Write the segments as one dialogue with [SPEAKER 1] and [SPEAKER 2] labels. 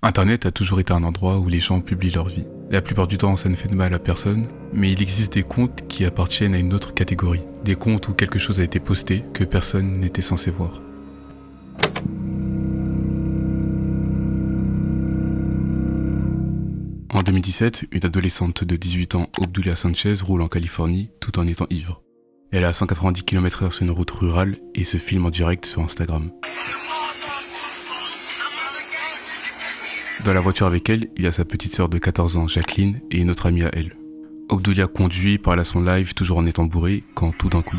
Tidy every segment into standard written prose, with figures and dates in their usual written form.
[SPEAKER 1] Internet a toujours été un endroit où les gens publient leur vie. La plupart du temps, ça ne fait de mal à personne, mais il existe des comptes qui appartiennent à une autre catégorie. Des comptes où quelque chose a été posté que personne n'était censé voir. En 2017, une adolescente de 18 ans, Obdulia Sanchez, roule en Californie tout en étant ivre. Elle est à 190 km/h sur une route rurale et se filme en direct sur Instagram. Dans la voiture avec elle, il y a sa petite sœur de 14 ans, Jacqueline, et une autre amie à elle. Obdulia conduit, parle à son live, toujours en étant bourré, quand tout d'un coup...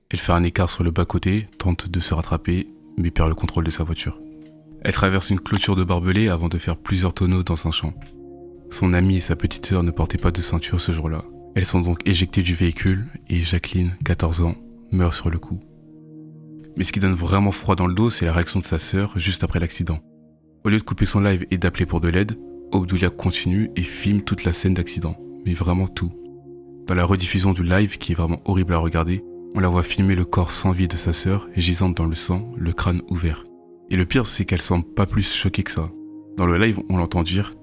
[SPEAKER 1] Elle fait un écart sur le bas-côté, tente de se rattraper, mais perd le contrôle de sa voiture. Elle traverse une clôture de barbelés avant de faire plusieurs tonneaux dans un champ. Son amie et sa petite sœur ne portaient pas de ceinture ce jour-là. Elles sont donc éjectées du véhicule et Jacqueline, 14 ans, meurt sur le coup. Mais ce qui donne vraiment froid dans le dos, c'est la réaction de sa sœur juste après l'accident. Au lieu de couper son live et d'appeler pour de l'aide, Obdulia continue et filme toute la scène d'accident. Mais vraiment tout. Dans la rediffusion du live, qui est vraiment horrible à regarder, on la voit filmer le corps sans vie de sa sœur, gisante dans le sang, le crâne ouvert. Et le pire, c'est qu'elle semble pas plus choquée que ça. Dans le live, on l'entend dire «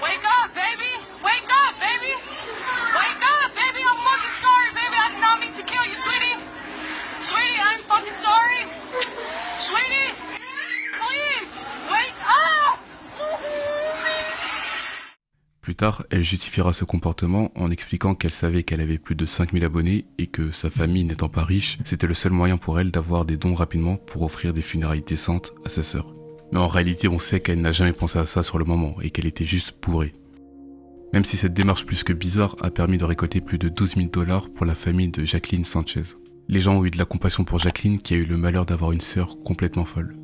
[SPEAKER 2] Wake up, baby! Wake up, baby! Wake up, baby! I'm fucking sorry, baby! I did not mean to kill you, sweetie! Sweetie, I'm fucking sorry! Sweetie! Please! Wake up! »
[SPEAKER 1] Plus tard, elle justifiera ce comportement en expliquant qu'elle savait qu'elle avait plus de 5000 abonnés et que sa famille n'étant pas riche, c'était le seul moyen pour elle d'avoir des dons rapidement pour offrir des funérailles décentes à sa sœur. Mais en réalité, on sait qu'elle n'a jamais pensé à ça sur le moment et qu'elle était juste bourrée. Même si cette démarche plus que bizarre a permis de récolter plus de 12 000 $ pour la famille de Jacqueline Sanchez. Les gens ont eu de la compassion pour Jacqueline qui a eu le malheur d'avoir une sœur complètement folle.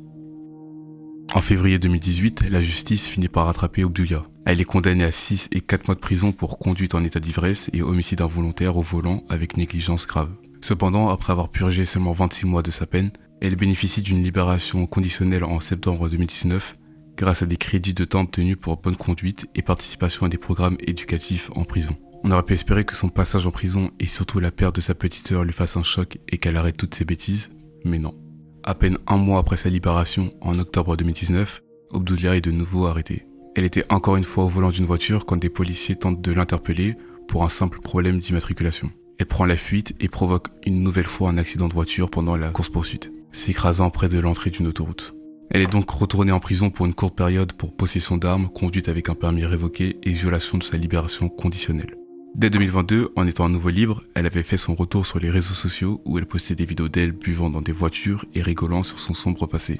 [SPEAKER 1] En février 2018, la justice finit par rattraper Obdulia. Elle est condamnée à 6 et 4 mois de prison pour conduite en état d'ivresse et homicide involontaire au volant avec négligence grave. Cependant, après avoir purgé seulement 26 mois de sa peine, elle bénéficie d'une libération conditionnelle en septembre 2019 grâce à des crédits de temps obtenus pour bonne conduite et participation à des programmes éducatifs en prison. On aurait pu espérer que son passage en prison et surtout la perte de sa petite sœur lui fasse un choc et qu'elle arrête toutes ses bêtises, mais non. À peine un mois après sa libération, en octobre 2019, Obdulia est de nouveau arrêtée. Elle était encore une fois au volant d'une voiture quand des policiers tentent de l'interpeller pour un simple problème d'immatriculation. Elle prend la fuite et provoque une nouvelle fois un accident de voiture pendant la course-poursuite, s'écrasant près de l'entrée d'une autoroute. Elle est donc retournée en prison pour une courte période pour possession d'armes, conduite avec un permis révoqué et violation de sa libération conditionnelle. Dès 2022, en étant à nouveau libre, elle avait fait son retour sur les réseaux sociaux où elle postait des vidéos d'elle buvant dans des voitures et rigolant sur son sombre passé.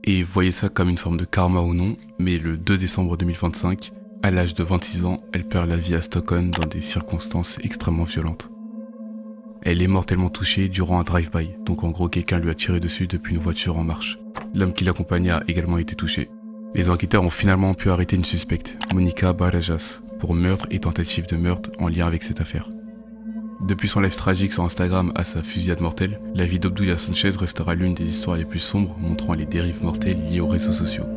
[SPEAKER 1] Et voyez ça comme une forme de karma ou non, mais le 2 décembre 2025, à l'âge de 26 ans, elle perd la vie à Stockholm dans des circonstances extrêmement violentes. Elle est mortellement touchée durant un drive-by, donc en gros quelqu'un lui a tiré dessus depuis une voiture en marche. L'homme qui l'accompagnait a également été touché. Les enquêteurs ont finalement pu arrêter une suspecte, Monica Barajas, pour meurtre et tentative de meurtre en lien avec cette affaire. Depuis son live tragique sur Instagram à sa fusillade mortelle, la vie d'Obdulia Sanchez restera l'une des histoires les plus sombres montrant les dérives mortelles liées aux réseaux sociaux.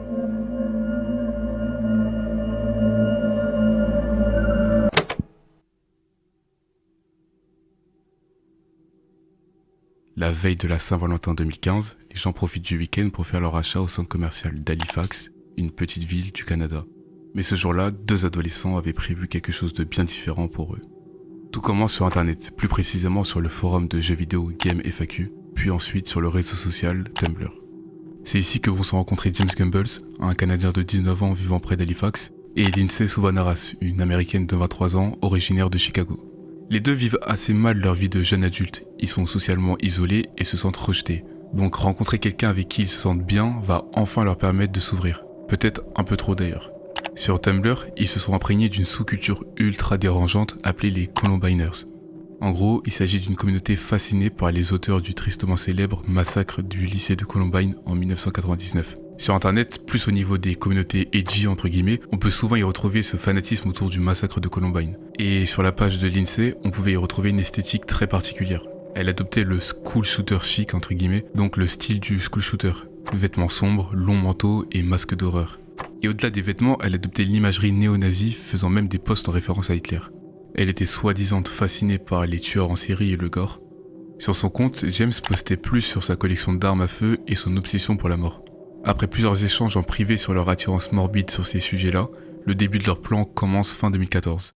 [SPEAKER 1] La veille de la Saint-Valentin 2015, les gens profitent du week-end pour faire leur achat au centre commercial d'Halifax, une petite ville du Canada. Mais ce jour-là, 2 adolescents avaient prévu quelque chose de bien différent pour eux. Tout commence sur internet, plus précisément sur le forum de jeux vidéo Game FAQ, puis ensuite sur le réseau social Tumblr. C'est ici que vont se rencontrer James Gumbles, un Canadien de 19 ans vivant près d'Halifax, et Lindsay Souvanaras, une Américaine de 23 ans originaire de Chicago. Les deux vivent assez mal leur vie de jeune adulte, ils sont socialement isolés et se sentent rejetés. Donc rencontrer quelqu'un avec qui ils se sentent bien va enfin leur permettre de s'ouvrir. Peut-être un peu trop d'ailleurs. Sur Tumblr, ils se sont imprégnés d'une sous-culture ultra dérangeante appelée les Columbiners. En gros, il s'agit d'une communauté fascinée par les auteurs du tristement célèbre massacre du lycée de Columbine en 1999. Sur internet, plus au niveau des communautés edgy entre guillemets, on peut souvent y retrouver ce fanatisme autour du massacre de Columbine. Et sur la page de Lindsay, on pouvait y retrouver une esthétique très particulière. Elle adoptait le school shooter chic entre guillemets, donc le style du school shooter. Vêtements sombres, longs manteaux et masques d'horreur. Et au-delà des vêtements, elle adoptait l'imagerie néo-nazie, faisant même des posts en référence à Hitler. Elle était soi-disant fascinée par les tueurs en série et le gore. Sur son compte, James postait plus sur sa collection d'armes à feu et son obsession pour la mort. Après plusieurs échanges en privé sur leur attirance morbide sur ces sujets-là, le début de leur plan commence fin 2014.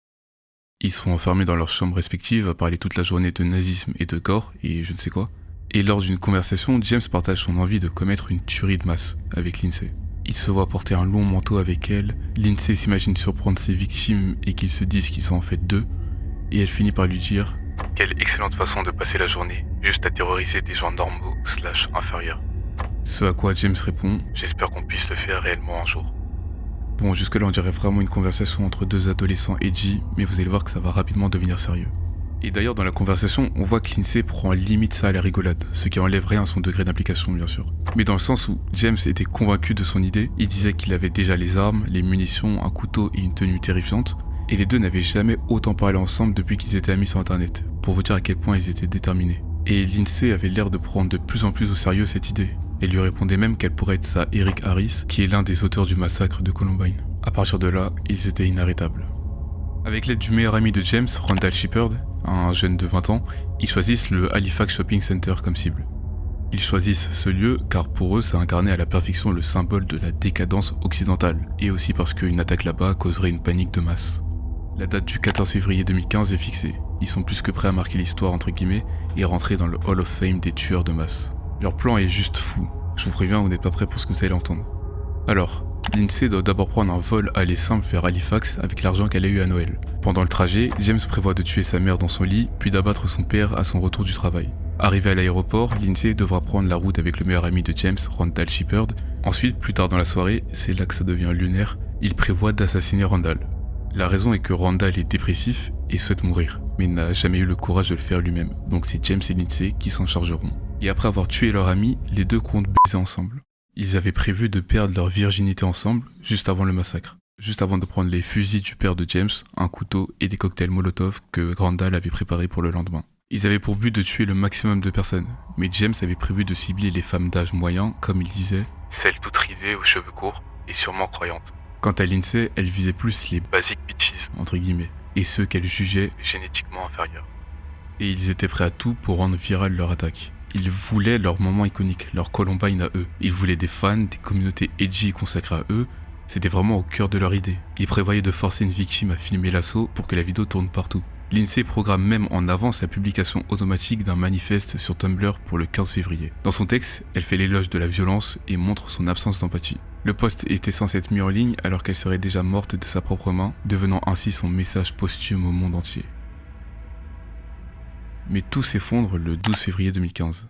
[SPEAKER 1] Ils seront enfermés dans leurs chambres respectives à parler toute la journée de nazisme et de gore et je ne sais quoi. Et lors d'une conversation, James partage son envie de commettre une tuerie de masse avec Lindsay. Il se voit porter un long manteau avec elle, Lindsay s'imagine surprendre ses victimes et qu'ils se disent qu'ils sont en fait deux, et elle finit par lui dire « Quelle excellente façon de passer la journée, juste à terroriser des gens normaux / inférieurs. » Ce à quoi James répond « J'espère qu'on puisse le faire réellement un jour. » Bon, jusque-là on dirait vraiment une conversation entre deux adolescents edgy, mais vous allez voir que ça va rapidement devenir sérieux. Et d'ailleurs dans la conversation, on voit que Lindsay prend limite ça à la rigolade, ce qui enlève rien à son degré d'implication bien sûr. Mais dans le sens où James était convaincu de son idée, il disait qu'il avait déjà les armes, les munitions, un couteau et une tenue terrifiante, et les deux n'avaient jamais autant parlé ensemble depuis qu'ils étaient amis sur internet, pour vous dire à quel point ils étaient déterminés. Et Lindsay avait l'air de prendre de plus en plus au sérieux cette idée. Elle lui répondait même qu'elle pourrait être sa Eric Harris, qui est l'un des auteurs du massacre de Columbine. À partir de là, ils étaient inarrêtables. Avec l'aide du meilleur ami de James, Randall Shepard, un jeune de 20 ans, ils choisissent le Halifax Shopping Center comme cible. Ils choisissent ce lieu car pour eux ça incarnait à la perfection le symbole de la décadence occidentale, et aussi parce qu'une attaque là-bas causerait une panique de masse. La date du 14 février 2015 est fixée, ils sont plus que prêts à marquer l'histoire entre guillemets et rentrer dans le Hall of Fame des tueurs de masse. Leur plan est juste fou, je vous préviens, vous n'êtes pas prêts pour ce que vous allez entendre. Alors, Lindsay doit d'abord prendre un vol aller simple vers Halifax avec l'argent qu'elle a eu à Noël. Pendant le trajet, James prévoit de tuer sa mère dans son lit, puis d'abattre son père à son retour du travail. Arrivé à l'aéroport, Lindsay devra prendre la route avec le meilleur ami de James, Randall Shepard. Ensuite, plus tard dans la soirée, c'est là que ça devient lunaire, il prévoit d'assassiner Randall. La raison est que Randall est dépressif et souhaite mourir, mais n'a jamais eu le courage de le faire lui-même, donc c'est James et Lindsay qui s'en chargeront. Et après avoir tué leur ami, les deux comptent baiser ensemble. Ils avaient prévu de perdre leur virginité ensemble, juste avant le massacre. Juste avant de prendre les fusils du père de James, un couteau et des cocktails Molotov que Randall avait préparés pour le lendemain. Ils avaient pour but de tuer le maximum de personnes, mais James avait prévu de cibler les femmes d'âge moyen, comme il disait, celles toutes ridées aux cheveux courts et sûrement croyantes. Quant à Lindsay, elle visait plus les basic bitches, entre guillemets, et ceux qu'elle jugeait génétiquement inférieurs. Et ils étaient prêts à tout pour rendre virale leur attaque. Ils voulaient leur moment iconique, leur Columbine à eux. Ils voulaient des fans, des communautés edgy consacrées à eux. C'était vraiment au cœur de leur idée. Ils prévoyaient de forcer une victime à filmer l'assaut pour que la vidéo tourne partout. Lindsay programme même en avance la publication automatique d'un manifeste sur Tumblr pour le 15 février. Dans son texte, elle fait l'éloge de la violence et montre son absence d'empathie. Le post était censé être mis en ligne alors qu'elle serait déjà morte de sa propre main, devenant ainsi son message posthume au monde entier. Mais tout s'effondre le 12 février 2015.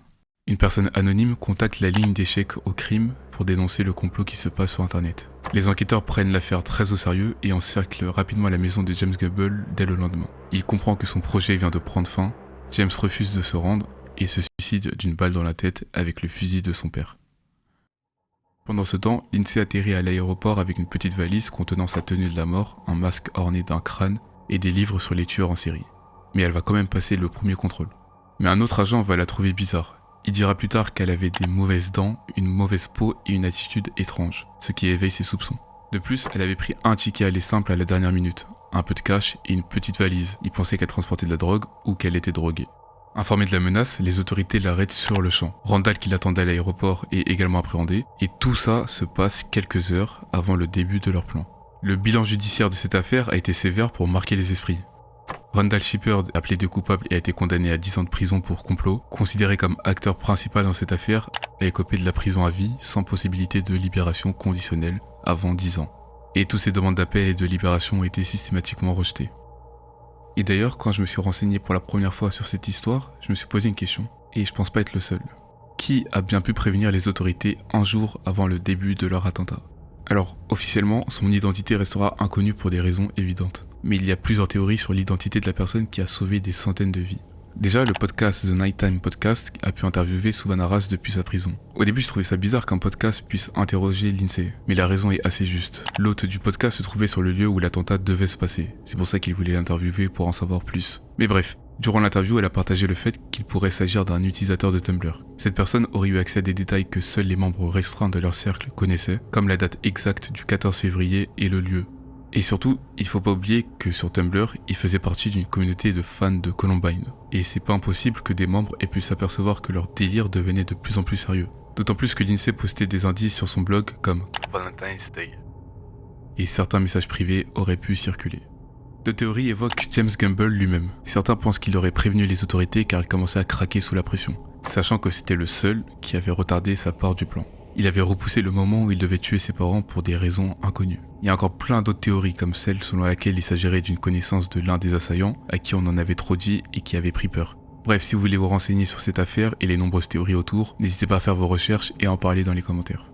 [SPEAKER 1] Une personne anonyme contacte la ligne d'échecs au crime pour dénoncer le complot qui se passe sur internet. Les enquêteurs prennent l'affaire très au sérieux et encerclent rapidement la maison de James Goebel dès le lendemain. Il comprend que son projet vient de prendre fin, James refuse de se rendre et se suicide d'une balle dans la tête avec le fusil de son père. Pendant ce temps, Lindsay atterrit à l'aéroport avec une petite valise contenant sa tenue de la mort, un masque orné d'un crâne et des livres sur les tueurs en série. Mais elle va quand même passer le premier contrôle. Mais un autre agent va la trouver bizarre. Il dira plus tard qu'elle avait des mauvaises dents, une mauvaise peau et une attitude étrange, ce qui éveille ses soupçons. De plus, elle avait pris un ticket aller simple à la dernière minute, un peu de cash et une petite valise. Il pensait qu'elle transportait de la drogue ou qu'elle était droguée. Informé de la menace, les autorités l'arrêtent sur le champ. Randall qui l'attendait à l'aéroport est également appréhendé, et tout ça se passe quelques heures avant le début de leur plan. Le bilan judiciaire de cette affaire a été sévère pour marquer les esprits. Randall Shepard a plaidé coupable et a été condamné à 10 ans de prison pour complot. Considéré comme acteur principal dans cette affaire, a écopé de la prison à vie sans possibilité de libération conditionnelle avant 10 ans. Et toutes ces demandes d'appel et de libération ont été systématiquement rejetées. Et d'ailleurs, quand je me suis renseigné pour la première fois sur cette histoire, je me suis posé une question, et je pense pas être le seul. Qui a bien pu prévenir les autorités un jour avant le début de leur attentat ? Alors, officiellement, son identité restera inconnue pour des raisons évidentes. Mais il y a plusieurs théories sur l'identité de la personne qui a sauvé des centaines de vies. Déjà, le podcast The Nighttime Podcast a pu interviewer Savannah Ras depuis sa prison. Au début, je trouvais ça bizarre qu'un podcast puisse interroger Lindsay, mais la raison est assez juste. L'hôte du podcast se trouvait sur le lieu où l'attentat devait se passer. C'est pour ça qu'il voulait l'interviewer pour en savoir plus. Mais bref, durant l'interview, elle a partagé le fait qu'il pourrait s'agir d'un utilisateur de Tumblr. Cette personne aurait eu accès à des détails que seuls les membres restreints de leur cercle connaissaient, comme la date exacte du 14 février et le lieu. Et surtout, il faut pas oublier que sur Tumblr, il faisait partie d'une communauté de fans de Columbine. Et c'est pas impossible que des membres aient pu s'apercevoir que leur délire devenait de plus en plus sérieux. D'autant plus que Lindsay postait des indices sur son blog comme Valentine's Day. Et certains messages privés auraient pu circuler. Deux théories évoquent James Gamble lui-même. Certains pensent qu'il aurait prévenu les autorités car il commençait à craquer sous la pression, sachant que c'était le seul qui avait retardé sa part du plan. Il avait repoussé le moment où il devait tuer ses parents pour des raisons inconnues. Il y a encore plein d'autres théories comme celle selon laquelle il s'agirait d'une connaissance de l'un des assaillants à qui on en avait trop dit et qui avait pris peur. Bref, si vous voulez vous renseigner sur cette affaire et les nombreuses théories autour, n'hésitez pas à faire vos recherches et à en parler dans les commentaires.